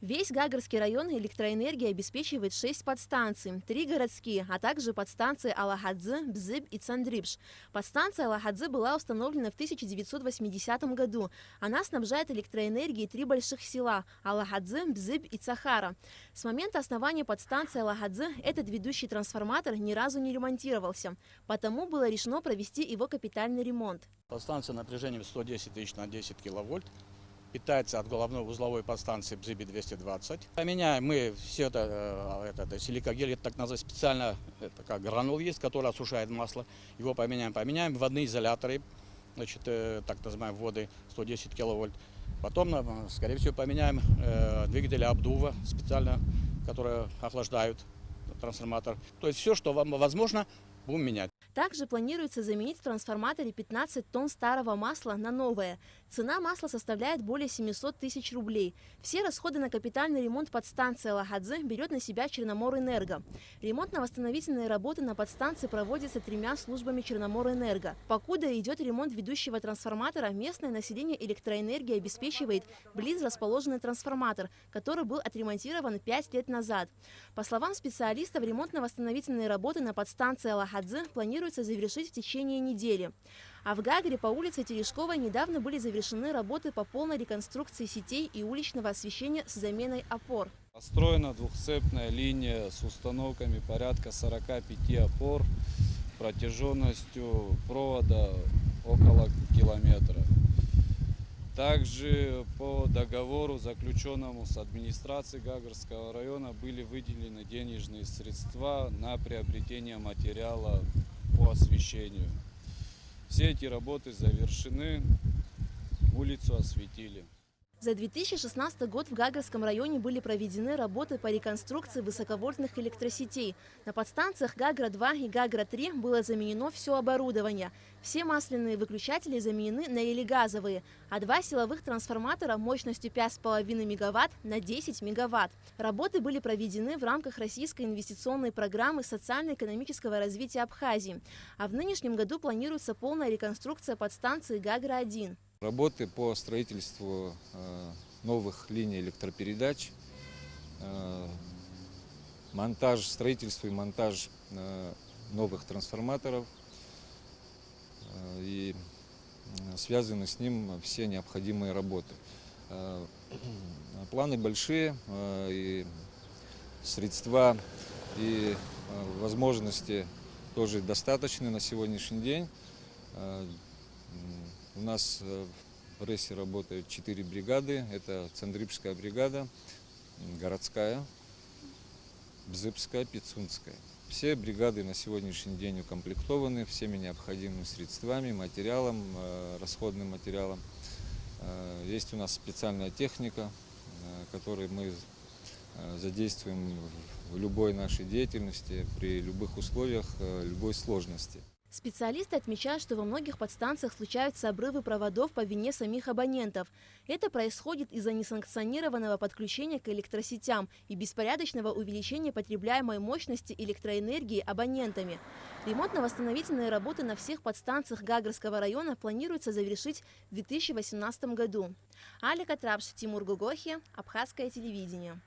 Весь Гагарский район электроэнергией обеспечивает 6 подстанций, 3 городские, а также подстанции Алахадзе, Бзыб и Цандрипш. Подстанция Алахадзе была установлена в 1980 году. Она снабжает электроэнергией 3 больших села – Алахадзе, Бзыб и Цахара. С момента основания подстанции Алахадзе этот ведущий трансформатор ни разу не ремонтировался, потому было решено провести его капитальный ремонт. Подстанция напряжением 110 тысяч на 10 киловольт. Питается от головной узловой подстанции Бзыби 220. Поменяем мы все это силикагель, так называемый специально, это как гранул есть, который осушает масло. Его поменяем. Поменяем вводные изоляторы, значит, так называемые вводы 110 киловольт. Потом, скорее всего, поменяем двигатели обдува специально, которые охлаждают трансформатор. То есть все, что вам возможно, будем менять. Также планируется заменить в трансформаторе 15 тонн старого масла на новое. Цена масла составляет более 700 тысяч рублей. Все расходы на капитальный ремонт подстанции Алахадзе берет на себя Черноморэнерго. Ремонтно-восстановительные работы на подстанции проводятся 3 службами Черноморэнерго. Покуда идет ремонт ведущего трансформатора, местное население электроэнергией обеспечивает близ расположенный трансформатор, который был отремонтирован 5 лет назад. По словам специалистов, ремонтно-восстановительные работы на подстанции Алахадзе планируется завершить в течение недели. А в Гагре по улице Терешковой недавно были завершены работы по полной реконструкции сетей и уличного освещения с заменой опор. Построена двухцепная линия с установками порядка 45 опор, протяженностью провода около километра. Также по договору, заключенному с администрацией Гагарского района, были выделены денежные средства на приобретение материала по освещению. Все эти работы завершены, улицу осветили. За 2016 год в Гагарском районе были проведены работы по реконструкции высоковольтных электросетей. На подстанциях Гагра-2 и Гагра-3 было заменено все оборудование. Все масляные выключатели заменены на элегазовые, а 2 силовых трансформатора мощностью 5,5 МВт на 10 МВт. Работы были проведены в рамках Российской инвестиционной программы социально-экономического развития Абхазии. А в нынешнем году планируется полная реконструкция подстанции Гагра-1. Работы по строительству новых линий электропередач, строительство и монтаж новых трансформаторов и связаны с ним все необходимые работы. Планы большие, и средства и возможности тоже достаточны на сегодняшний день. У нас в РЭСе работают 4 бригады. Это Цандрипшская бригада, городская, Бзыбская, Пицунская. Все бригады на сегодняшний день укомплектованы всеми необходимыми средствами, материалом, расходным материалом. Есть у нас специальная техника, которую мы задействуем в любой нашей деятельности, при любых условиях, любой сложности. Специалисты отмечают, что во многих подстанциях случаются обрывы проводов по вине самих абонентов. Это происходит из-за несанкционированного подключения к электросетям и беспорядочного увеличения потребляемой мощности электроэнергии абонентами. Ремонтно-восстановительные работы на всех подстанциях Гагарского района планируется завершить в 2018 году. Аля Катрапш, Тимур Гугохи, Абхазское телевидение.